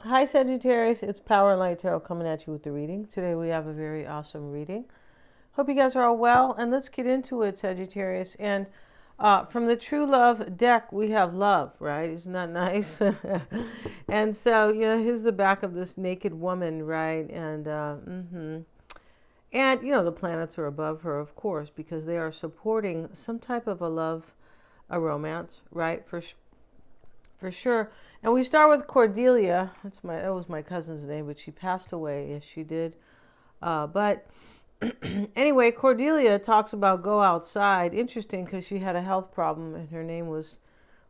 Hi Sagittarius, it's Power and Light Tarot coming at you with the reading. Today we have a very awesome reading. Hope you guys are all well, and let's get into it, Sagittarius. And from the True Love deck, we have love, right? Isn't that nice? And so, here's the back of this naked woman, right? And the planets are above her, of course, because they are supporting some type of a love, a romance, right? For sure. And we start with Cordelia. That was my cousin's name, but she passed away. Yes, she did. But anyway, Cordelia talks about go outside. Interesting because she had a health problem and her name was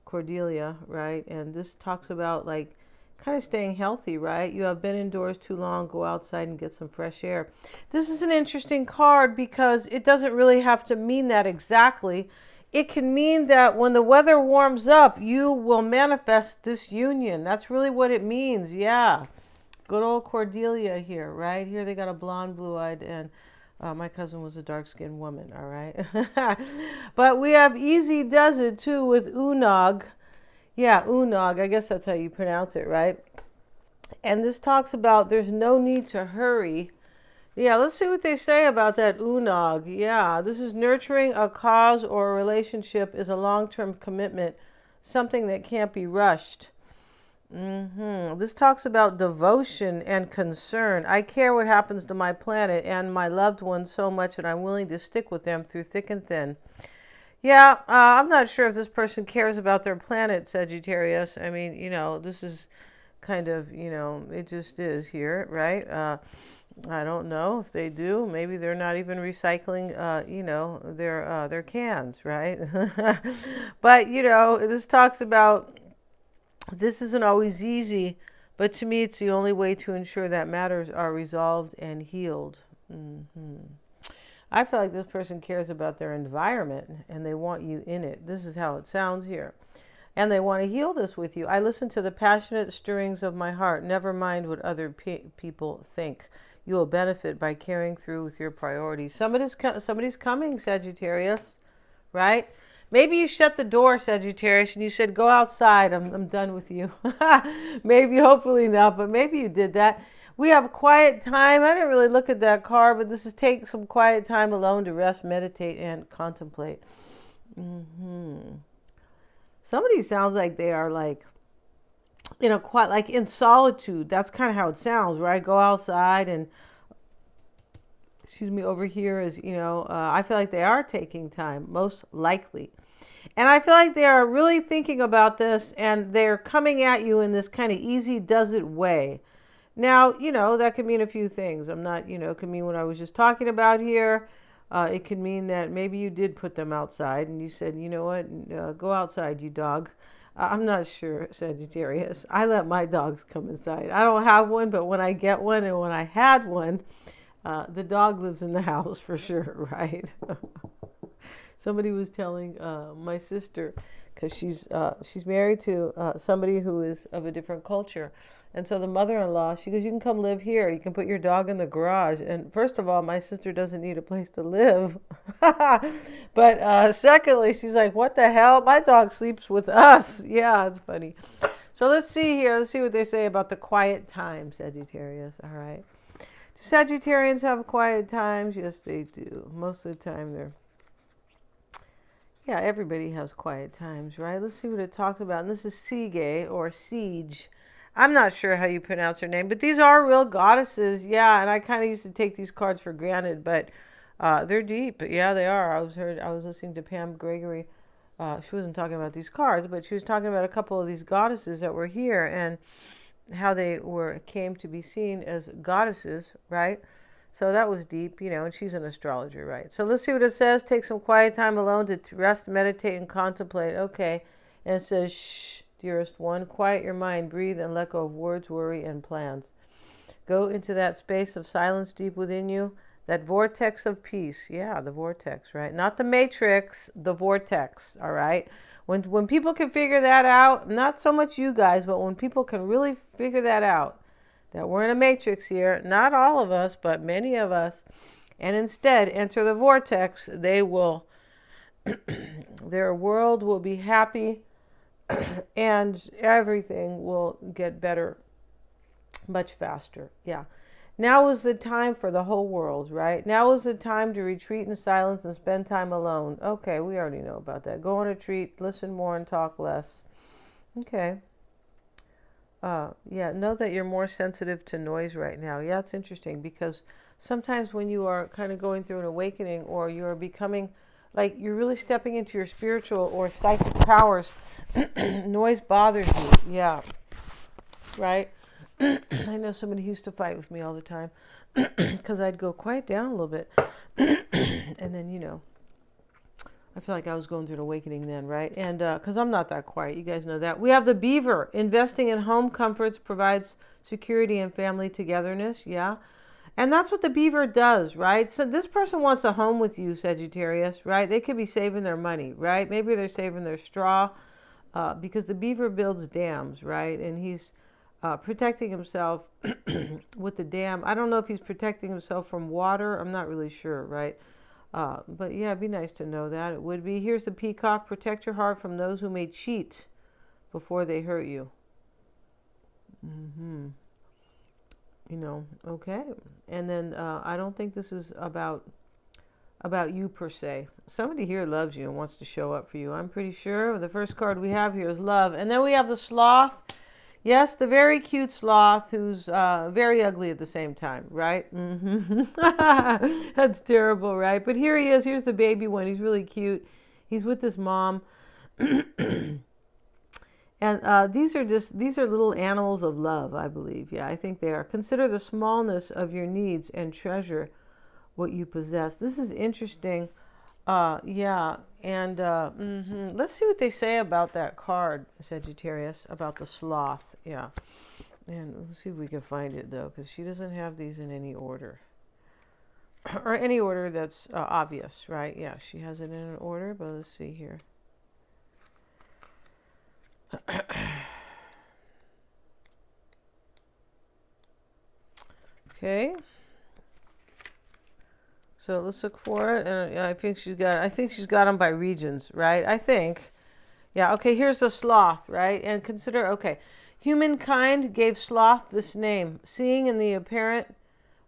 Cordelia, right? And this talks about like kind of staying healthy, right? You have been indoors too long, go outside and get some fresh air. This is an interesting card because it doesn't really have to mean that exactly. It can mean that when the weather warms up, you will manifest this union. That's really what it means. Yeah. Good old Cordelia here, right? Here they got a blonde, blue-eyed, and my cousin was a dark-skinned woman, all right? But we have Easy Does It, too, with Unog. Yeah, Unog. I guess that's how you pronounce it, right? And this talks about there's no need to hurry. Yeah, let's see what they say about that Unog. Yeah, this is nurturing a cause or a relationship is a long-term commitment, something that can't be rushed. This talks about devotion and concern. I care what happens to my planet and my loved ones so much that I'm willing to stick with them through thick and thin. Yeah, I'm not sure if this person cares about their planet, Sagittarius. I mean, this is kind of, it just is here, right? I don't know if they do. Maybe they're not even recycling, their cans, right? But this talks about this isn't always easy, but to me, it's the only way to ensure that matters are resolved and healed. hmm I feel like this person cares about their environment and they want you in it. This is how it sounds here. And they want to heal this with you. I listen to the passionate stirrings of my heart. Never mind what other people think. You will benefit by carrying through with your priorities. Somebody's coming, Sagittarius, right? Maybe you shut the door, Sagittarius, and you said, go outside. I'm done with you. Maybe, hopefully not, but maybe you did that. We have quiet time. I didn't really look at that card, but this is take some quiet time alone to rest, meditate, and contemplate. hmm Somebody sounds like they are like, quite like in solitude. That's kind of how it sounds, right? Go outside and, excuse me, over here is, I feel like they are taking time, most likely. And I feel like they are really thinking about this and they're coming at you in this kind of easy does it way. Now, that could mean a few things. I'm not, it could mean what I was just talking about here. It could mean that maybe you did put them outside and you said, you know what, go outside, you dog. I'm not sure, Sagittarius. I let my dogs come inside. I don't have one, but when I get one and when I had one, the dog lives in the house for sure, right? Somebody was telling my sister, because she's married to somebody who is of a different culture, and so the mother-in-law, she goes, "You can come live here. You can put your dog in the garage." And first of all, my sister doesn't need a place to live, but secondly, she's like, "What the hell? My dog sleeps with us." Yeah, it's funny. So let's see here. Let's see what they say about the quiet time, Sagittarius. All right. Do Sagittarians have quiet times? Yes, they do. Most of the time, yeah, everybody has quiet times, right? Let's see what it talks about. And this is Sige or Siege. I'm not sure how you pronounce her name, but these are real goddesses. Yeah, and I kind of used to take these cards for granted, but they're deep. Yeah, they are. I was listening to Pam Gregory. She wasn't talking about these cards, but she was talking about a couple of these goddesses that were here and how they came to be seen as goddesses, right? So that was deep, and she's an astrologer, right? So let's see what it says. Take some quiet time alone to rest, meditate, and contemplate. Okay. And it says, shh, dearest one, quiet your mind, breathe, and let go of words, worry, and plans. Go into that space of silence deep within you, that vortex of peace. Yeah, the vortex, right? Not the matrix, the vortex, all right? When people can figure that out, not so much you guys, but when people can really figure that out, that we're in a matrix here, not all of us, but many of us, and instead enter the vortex, they will, their world will be happy and everything will get better Much faster. Yeah. Now is the time for the whole world, right? Now is the time to retreat in silence and spend time alone. Okay, we already know about that. Go on a retreat, listen more and talk less. Okay. Yeah, know that you're more sensitive to noise right now. Yeah, it's interesting because sometimes when you are kind of going through an awakening or you're becoming like you're really stepping into your spiritual or psychic powers, noise bothers you. Yeah, right? I know somebody who used to fight with me all the time because I'd go quiet down a little bit. And then, I feel like I was going through an awakening then, right? And because I'm not that quiet, you guys know that. We have the beaver. Investing in home comforts provides security and family togetherness. Yeah. And that's what the beaver does, right? So this person wants a home with you, Sagittarius, right? They could be saving their money, right? Maybe they're saving their straw because the beaver builds dams, right? And he's protecting himself with the dam. I don't know if he's protecting himself from water. I'm not really sure, right? But yeah, it'd be nice to know that. It would be. Here's the peacock. Protect your heart from those who may cheat before they hurt you. Mm-hmm. Okay. And then I don't think this is about you per se. Somebody here loves you and wants to show up for you. I'm pretty sure. The first card we have here is love. And then we have the sloth. Yes, the very cute sloth who's very ugly at the same time, right? Mm-hmm. That's terrible, right? But here he is. Here's the baby one. He's really cute. He's with his mom. And these are little animals of love, I believe. Yeah, I think they are. Consider the smallness of your needs and treasure what you possess. This is interesting. Yeah, and let's see what they say about that card, Sagittarius, about the sloth. Yeah, and let's see if we can find it though, because she doesn't have these in any order, or any order that's obvious, right? Yeah, she has it in an order, but let's see here. Okay. So let's look for it, and I think she's got them by regions, right? I think. Yeah, okay, here's the sloth, right? And consider, okay, humankind gave sloth this name, seeing in the apparent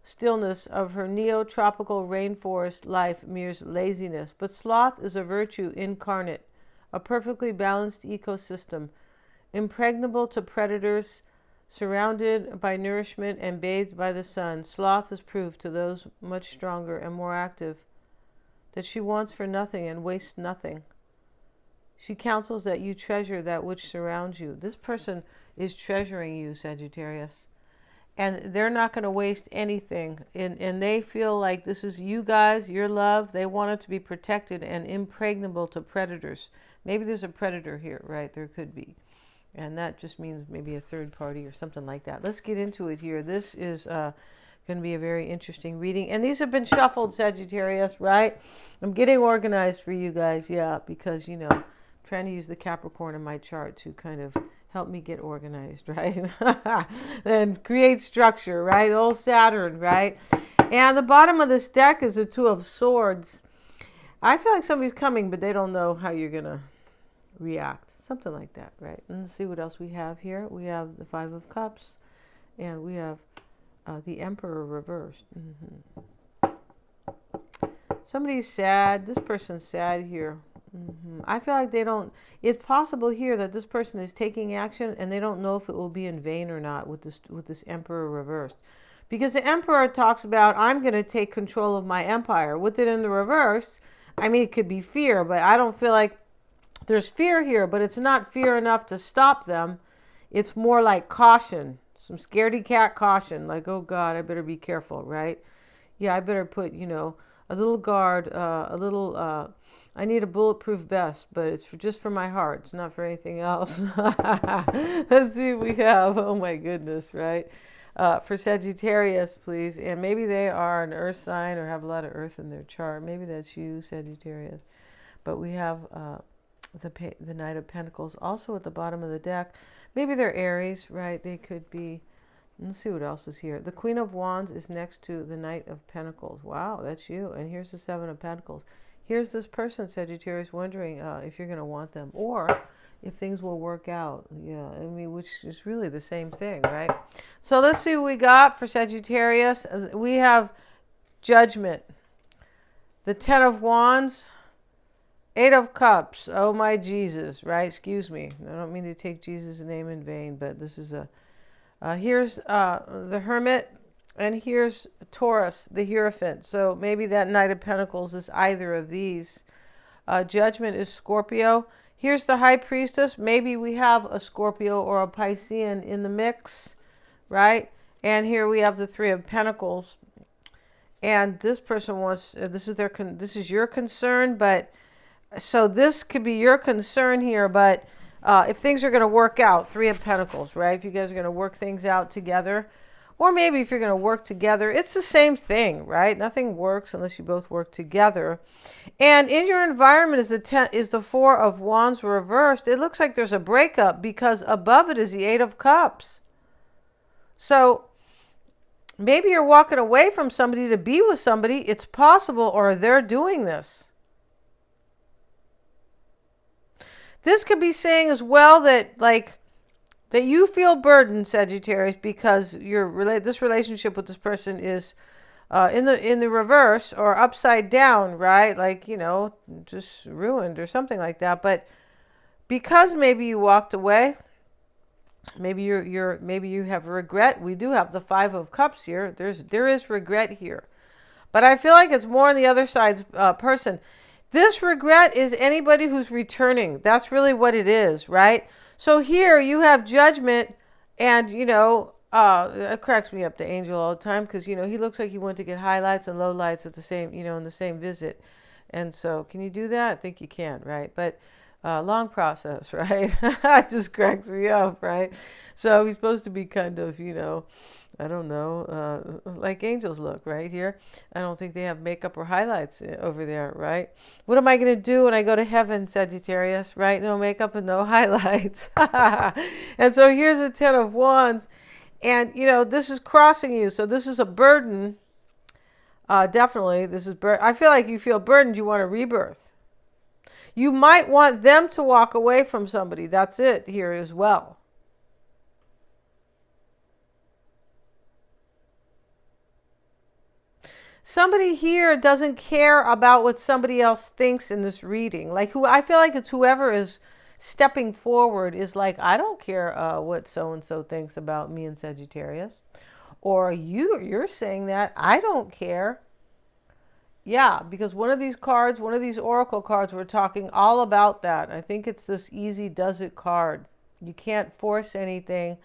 stillness of her neotropical rainforest life mere laziness. But sloth is a virtue incarnate, a perfectly balanced ecosystem, impregnable to predators, surrounded by nourishment and bathed by the sun. Sloth is proof to those much stronger and more active that she wants for nothing and wastes nothing. She counsels that you treasure that which surrounds you. This person is treasuring you, Sagittarius. And they're not going to waste anything. And they feel like this is you guys, your love. They want it to be protected and impregnable to predators. Maybe there's a predator here, right? There could be. And that just means maybe a third party or something like that. Let's get into it here. This is going to be a very interesting reading. And these have been shuffled, Sagittarius, right? I'm getting organized for you guys, yeah, because, trying to use the Capricorn in my chart to kind of help me get organized, right? And create structure, right? Old Saturn, right? And the bottom of this deck is the Two of Swords. I feel like somebody's coming, but they don't know how you're going to react. Something like that, right? And let's see what else we have here. We have the Five of Cups, and we have the Emperor reversed. Somebody's sad. This person's sad here. I feel like they don't. It's possible here that this person is taking action, and they don't know if it will be in vain or not with this Emperor reversed, because the Emperor talks about I'm going to take control of my empire. With it in the reverse, I mean it could be fear, but I don't feel like there's fear here, but it's not fear enough to stop them. It's more like caution, some scaredy cat caution, like, oh God, I better be careful, right? Yeah, I better put, a little guard, I need a bulletproof vest, but it's just for my heart. It's not for anything else. Let's see what we have. Oh my goodness, right? For Sagittarius, please. And maybe they are an earth sign or have a lot of earth in their chart. Maybe that's you, Sagittarius. But we have the Knight of Pentacles also at the bottom of the deck. Maybe they're Aries, right? They could be. Let's see what else is here. The Queen of Wands is next to the Knight of Pentacles. Wow, that's you. And here's the Seven of Pentacles. Here's this person, Sagittarius, wondering if you're going to want them. Or if things will work out. Yeah, I mean, which is really the same thing, right? So let's see what we got for Sagittarius. We have Judgment, the Ten of Wands, Eight of Cups. Oh my Jesus, right? Excuse me. I don't mean to take Jesus' name in vain, but this is a here's the Hermit, and here's Taurus, the Hierophant. So maybe that Knight of Pentacles is either of these. Judgment is Scorpio. Here's the High Priestess. Maybe we have a Scorpio or a Piscean in the mix, right? And here we have the Three of Pentacles. And this person wants, this is your concern, but so this could be your concern here, but if things are going to work out, Three of Pentacles, right? If you guys are going to work things out together, or maybe if you're going to work together, it's the same thing, right? Nothing works unless you both work together. And in your environment is the Four of Wands reversed. It looks like there's a breakup because above it is the Eight of Cups. So maybe you're walking away from somebody to be with somebody. It's possible, or they're doing this. This could be saying as well that that you feel burdened, Sagittarius, because this relationship with this person is in the reverse or upside down, right? Like, just ruined or something like that. But because maybe you walked away, maybe maybe you have regret. We do have the Five of Cups here. There is regret here, but I feel like it's more on the other side's person. This regret is anybody who's returning. That's really what it is, right? So here you have Judgment, and it cracks me up, the angel, all the time, because he looks like he went to get highlights and lowlights at the same, in the same visit. And so, can you do that? I think you can, right? But long process, right? It just cracks me up, right? So he's supposed to be kind of, I don't know, like angels look right here. I don't think they have makeup or highlights over there, right? What am I going to do when I go to heaven, Sagittarius, right? No makeup and no highlights. And so here's the Ten of Wands. And, this is crossing you. So this is a burden. Definitely, this is I feel like you feel burdened. You want a rebirth. You might want them to walk away from somebody. That's it here as well. Somebody here doesn't care about what somebody else thinks in this reading. I feel like it's whoever is stepping forward is like, I don't care what so-and-so thinks about me and Sagittarius. Or you're saying that, I don't care. Yeah, because one of these oracle cards, we're talking all about that. I think it's this easy does it card. You can't force anything.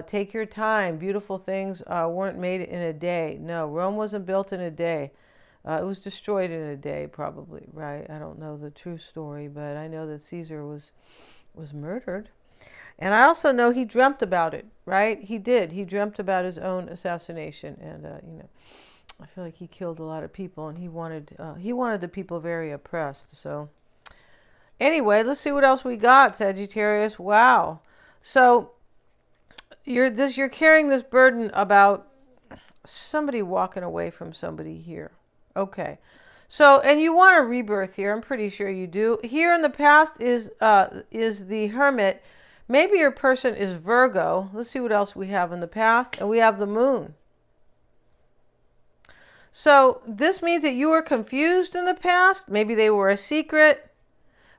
Take your time. Beautiful things weren't made in a day. No, Rome wasn't built in a day. It was destroyed in a day, probably, right? I don't know the true story, but I know that Caesar was murdered. And I also know he dreamt about it, right? He did. He dreamt about his own assassination, and I feel like he killed a lot of people, and he wanted the people very oppressed. So anyway, let's see what else we got, Sagittarius. Wow. So you're carrying this burden about somebody walking away from somebody here. Okay. So, and you want a rebirth here. I'm pretty sure you do. Here in the past is the Hermit. Maybe your person is Virgo. Let's see what else we have in the past. And we have the Moon. So this means that you were confused in the past. Maybe they were a secret.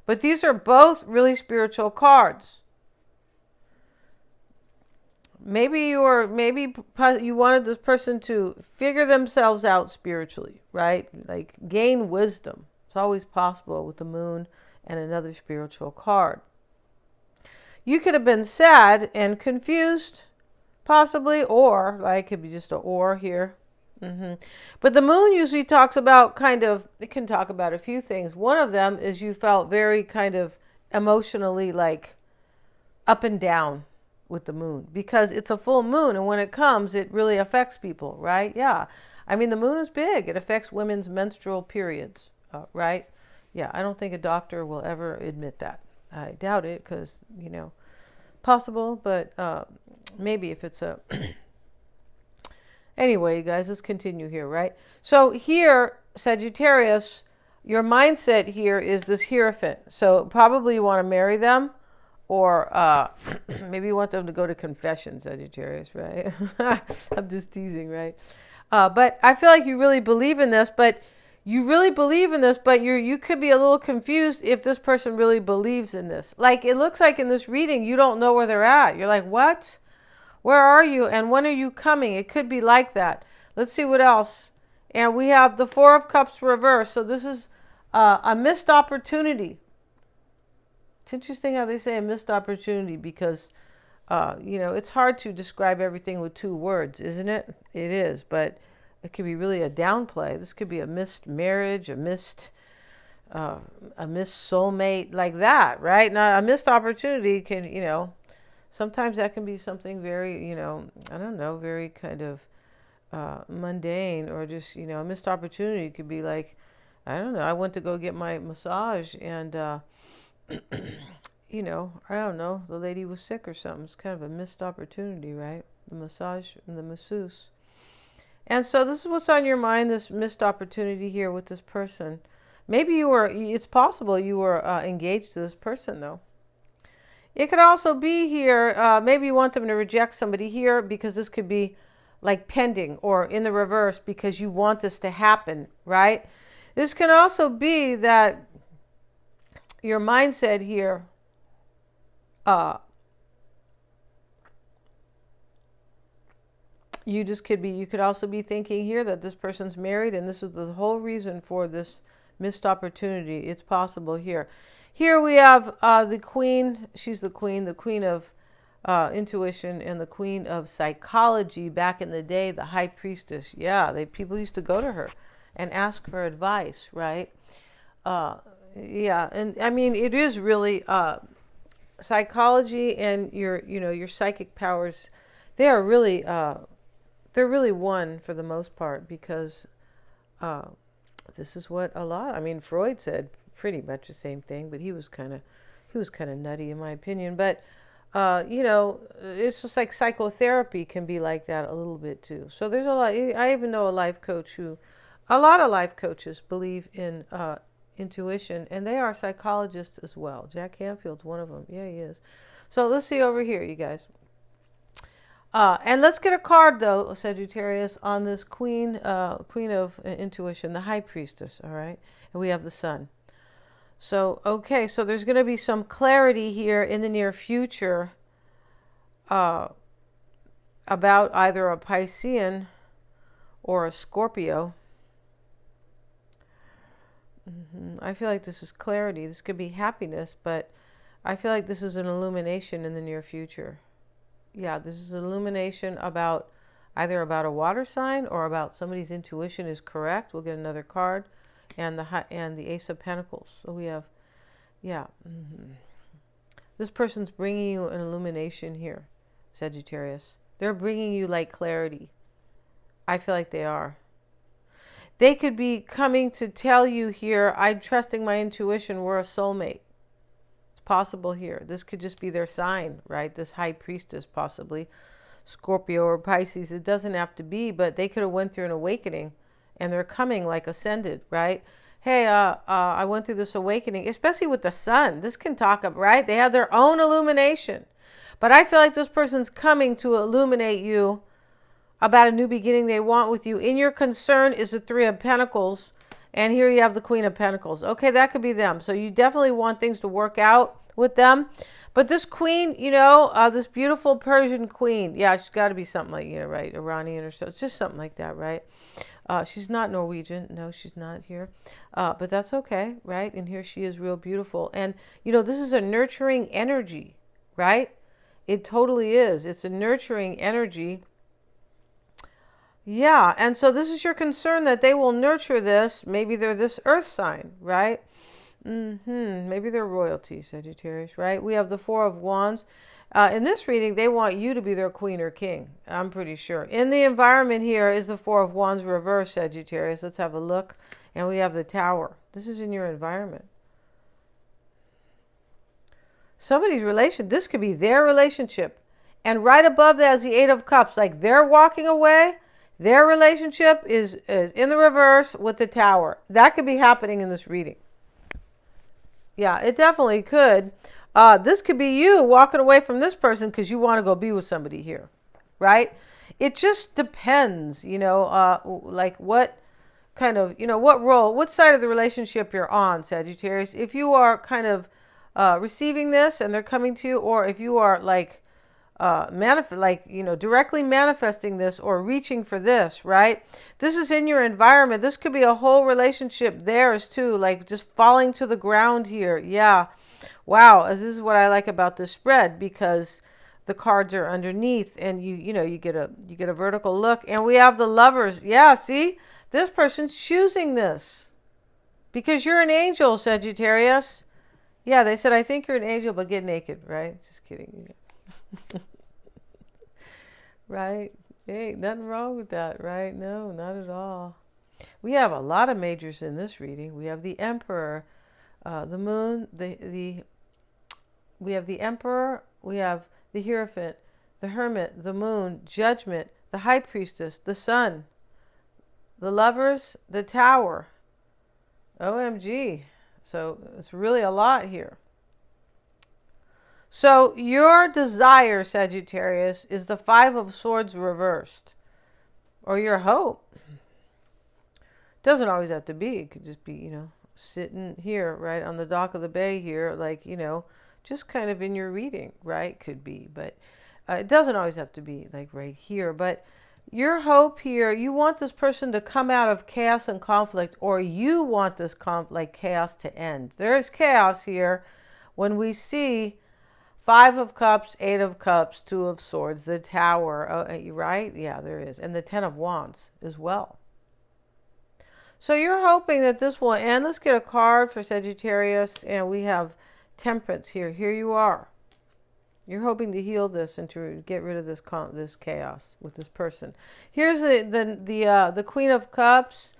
But these are both really spiritual cards. Maybe you wanted this person to figure themselves out spiritually, right? Like gain wisdom. It's always possible with the Moon and another spiritual card. You could have been sad and confused, possibly, or like it could be just an or here. But the Moon usually talks about it can talk about a few things. One of them is you felt very kind of emotionally like up and down with the Moon, because it's a full moon, and when it comes, it really affects people, right? Yeah. I mean, the Moon is big. It affects women's menstrual periods, right? Yeah, I don't think a doctor will ever admit that. I doubt it, because, possible, but maybe if it's a... Anyway, you guys, let's continue here, right? So here, Sagittarius, your mindset here is this Hierophant. So probably you want to marry them, Or maybe you want them to go to confession, Sagittarius, right? I'm just teasing, right? But I feel like you really believe in this, but you could be a little confused if this person really believes in this. Like it looks like in this reading, you don't know where they're at. You're like, what? Where are you? And when are you coming? It could be like that. Let's see what else. And we have the Four of Cups reversed. So this is a missed opportunity. It's interesting how they say a missed opportunity because, it's hard to describe everything with two words, isn't it? It is, but it could be really a downplay. This could be a missed marriage, uh, a missed soulmate, like that, right? Now, a missed opportunity can, sometimes that can be something very, I don't know, very kind of mundane, or just, a missed opportunity could be like, I don't know, I went to go get my massage and, I don't know, the lady was sick or something. It's kind of a missed opportunity, right? The massage and the masseuse. And so this is what's on your mind, this missed opportunity here with this person. Maybe it's possible you were engaged to this person, though. It could also be here, maybe you want them to reject somebody here because this could be like pending, or in the reverse because you want this to happen, right? This can also be that your mindset here, you could also be thinking here that this person's married and this is the whole reason for this missed opportunity. It's possible here. Here we have the queen. She's the queen of intuition and the queen of psychology. Back in the day, the high priestess. Yeah, people used to go to her and ask for advice, right? Yeah, and I mean, it is really psychology and your psychic powers. They are really they're really one for the most part, because this is what I mean, Freud said pretty much the same thing, but he was kind of nutty in my opinion. But it's just like psychotherapy can be like that a little bit too. So there's a lot. I even know a lot of life coaches believe in intuition, and they are psychologists as well. Jack Canfield's one of them. Yeah, he is. So let's see over here, you guys. And let's get a card, though, Sagittarius, on this queen of intuition, the high priestess, all right? And we have the sun. So, okay, so there's going to be some clarity here in the near future about either a Piscean or a Scorpio. I feel like this is clarity. This could be happiness, but I feel like this is an illumination in the near future. Yeah, this is illumination about either about a water sign or about somebody's intuition is correct. We'll get another card, and the Ace of Pentacles. So we have, yeah, this person's bringing you an illumination here, Sagittarius. They're bringing you like clarity. I feel like they are. They could be coming to tell you here, I'm trusting my intuition. We're a soulmate. Possible here. This could just be their sign, right? This high priestess, possibly Scorpio or Pisces. It doesn't have to be, but they could have went through an awakening and they're coming like ascended, right? Hey, I went through this awakening, especially with the sun. This can talk up, right? They have their own illumination, but I feel like this person's coming to illuminate you about a new beginning they want with you. In your concern is the Three of Pentacles. And here you have the Queen of Pentacles. Okay, that could be them. So you definitely want things to work out with them. But this queen, this beautiful Persian queen, yeah, she's got to be something like, right, Iranian or so. It's just something like that, right? She's not Norwegian. No, she's not here. But that's okay, right? And here she is, real beautiful. And, this is a nurturing energy, right? It totally is. It's a nurturing energy. Yeah, and so this is your concern, that they will nurture this. Maybe they're this earth sign, right? Maybe they're royalty, Sagittarius, right? We have the Four of Wands. In this reading, they want you to be their queen or king, I'm pretty sure. In the environment here is the Four of Wands reverse, Sagittarius. Let's have a look. And we have the Tower. This is in your environment. Somebody's relation, this could be their relationship. And right above that is the Eight of Cups. Like they're walking away. Their relationship is in the reverse with the Tower. That could be happening in this reading. Yeah, it definitely could. This could be you walking away from this person because you want to go be with somebody here, right? It just depends, like what kind of, what role, what side of the relationship you're on, Sagittarius. If you are kind of receiving this and they're coming to you, or if you are like directly manifesting this or reaching for this, right? This is in your environment. This could be a whole relationship theirs too, like just falling to the ground here. Yeah. Wow. This is what I like about this spread, because the cards are underneath and you get a vertical look, and we have the Lovers. Yeah, see? This person's choosing this because you're an angel, Sagittarius. Yeah, they said, I think you're an angel, but get naked, right? Just kidding. Right? Hey, nothing wrong with that, right? No, not at all. We have a lot of majors in this reading. We have the Emperor, the Moon, we have the Emperor, we have the Hierophant, the Hermit, the Moon, Judgment, the High Priestess, the Sun, the Lovers, the Tower. OMG. So it's really a lot here. So your desire, Sagittarius, is the Five of Swords reversed. Or your hope. Doesn't always have to be. It could just be, sitting here, right, on the dock of the bay here, like, just kind of in your reading, right? Could be. But it doesn't always have to be, like, right here. But your hope here, you want this person to come out of chaos and conflict, or you want this chaos to end. There is chaos here when we see Five of Cups, Eight of Cups, Two of Swords, the Tower, right? Yeah, there is. And the Ten of Wands as well. So you're hoping that this will end. Let's get a card for Sagittarius. And we have Temperance here. Here you are. You're hoping to heal this and to get rid of this chaos with this person. Here's the Queen of Cups.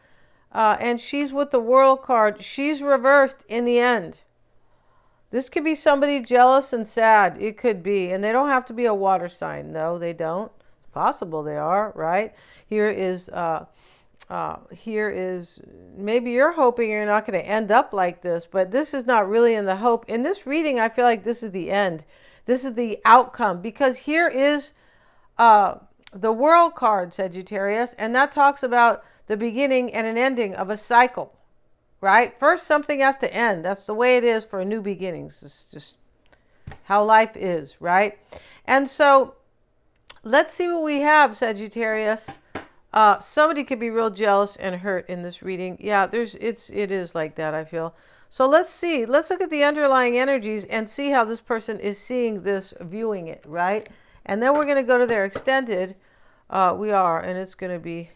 And she's with the World card. She's reversed in the end. This could be somebody jealous and sad. It could be. And they don't have to be a water sign. No, they don't. It's possible they are, right? Here is maybe you're hoping you're not going to end up like this, but this is not really in the hope. In this reading, I feel like this is the end. This is the outcome, because here is the World card, Sagittarius, and that talks about the beginning and an ending of a cycle. Right? First, something has to end. That's the way it is for new beginnings. It's just how life is, right? And so, let's see what we have, Sagittarius. Somebody could be real jealous and hurt in this reading. Yeah, it is like that, I feel. So let's see. Let's look at the underlying energies and see how this person is seeing this, viewing it, right? And then we're going to go to their extended. We are, and it's going to be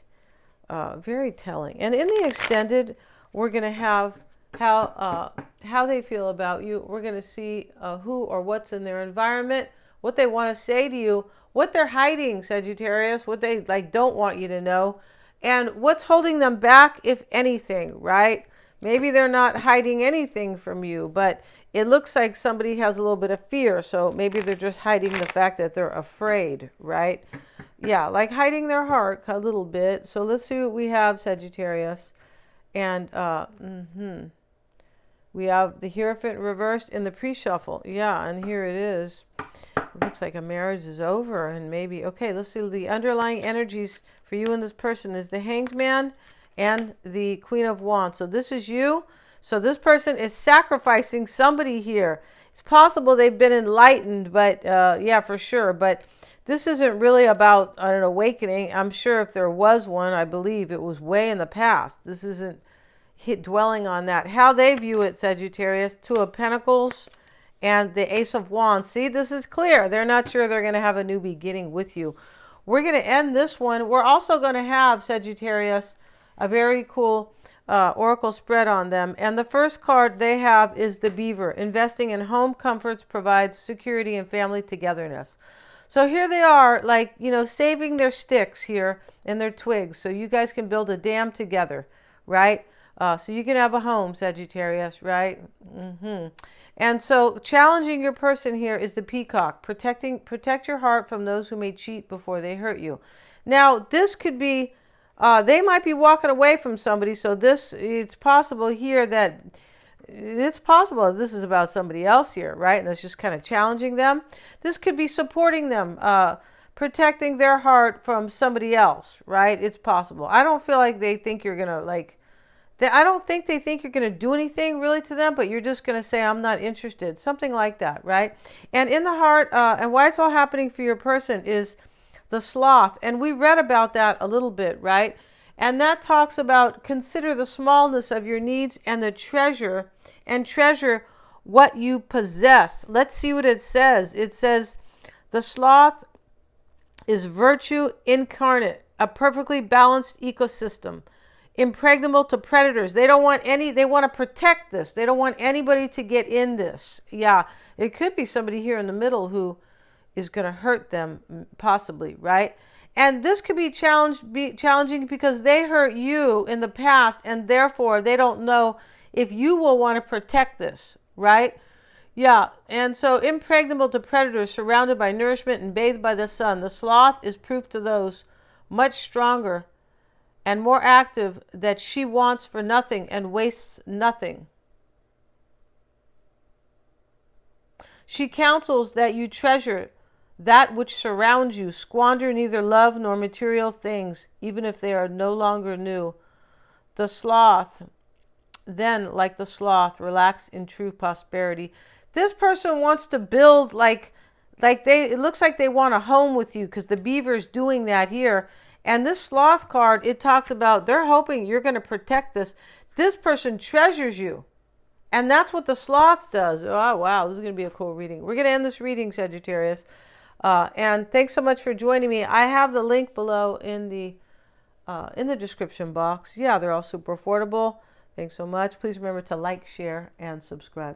very telling. And in the extended, we're going to have how they feel about you. We're going to see who or what's in their environment, what they want to say to you, what they're hiding, Sagittarius, what they don't want you to know, and what's holding them back, if anything, right? Maybe they're not hiding anything from you, but it looks like somebody has a little bit of fear, so maybe they're just hiding the fact that they're afraid, right? Yeah, like hiding their heart a little bit. So let's see what we have, Sagittarius. And we have the Hierophant reversed in the pre-shuffle. Yeah, and here it is. It looks like a marriage is over, and maybe, okay, let's see the underlying energies for you and this person is the Hanged Man and the Queen of Wands. So this is you. So this person is sacrificing somebody here. It's possible they've been enlightened, but yeah, for sure. But this isn't really about an awakening. I'm sure if there was one, I believe it was way in the past. This isn't dwelling on that. How they view it, Sagittarius, Two of Pentacles and the Ace of Wands. See, this is clear. They're not sure they're going to have a new beginning with you. We're going to end this one. We're also going to have, Sagittarius, a very cool oracle spread on them. And the first card they have is the Beaver. Investing in home comforts provides security and family togetherness. So here they are, saving their sticks here and their twigs so you guys can build a dam together, right? So you can have a home, Sagittarius, right? And so challenging your person here is the Peacock. Protect your heart from those who may cheat before they hurt you. Now, this could be, they might be walking away from somebody, so it's possible here that it's possible this is about somebody else here, right? And it's just kind of challenging them. This could be supporting them, protecting their heart from somebody else, right? It's possible. I don't feel like they think you're gonna I don't think they think you're gonna do anything really to them, but you're just gonna say, I'm not interested, something like that, right? And in the heart, and why it's all happening for your person is the sloth, and we read about that a little bit, right? And that talks about consider the smallness of your needs and the treasure, and treasure what you possess. Let's see what it says. It says the sloth is virtue incarnate, a perfectly balanced ecosystem, impregnable to predators. They don't want any, they want to protect this. They don't want anybody to get in this. Yeah, it could be somebody here in the middle who is going to hurt them, possibly, right? And this could be challenging because they hurt you in the past, and therefore they don't know if you will want to protect this, right? Yeah, and so impregnable to predators, surrounded by nourishment and bathed by the sun, the sloth is proof to those much stronger and more active that she wants for nothing and wastes nothing. She counsels that you treasure that which surrounds you, squander neither love nor material things, even if they are no longer new. The sloth, then, like the sloth, relax in true prosperity. This person wants to build it looks like they want a home with you, because the beaver's doing that here. And this sloth card, it talks about they're hoping you're going to protect this. This person treasures you. And that's what the sloth does. Oh, wow, this is going to be a cool reading. We're going to end this reading, Sagittarius. And thanks so much for joining me. I have the link below in the description box. Yeah, they're all super affordable. Thanks so much. Please remember to like, share, and subscribe.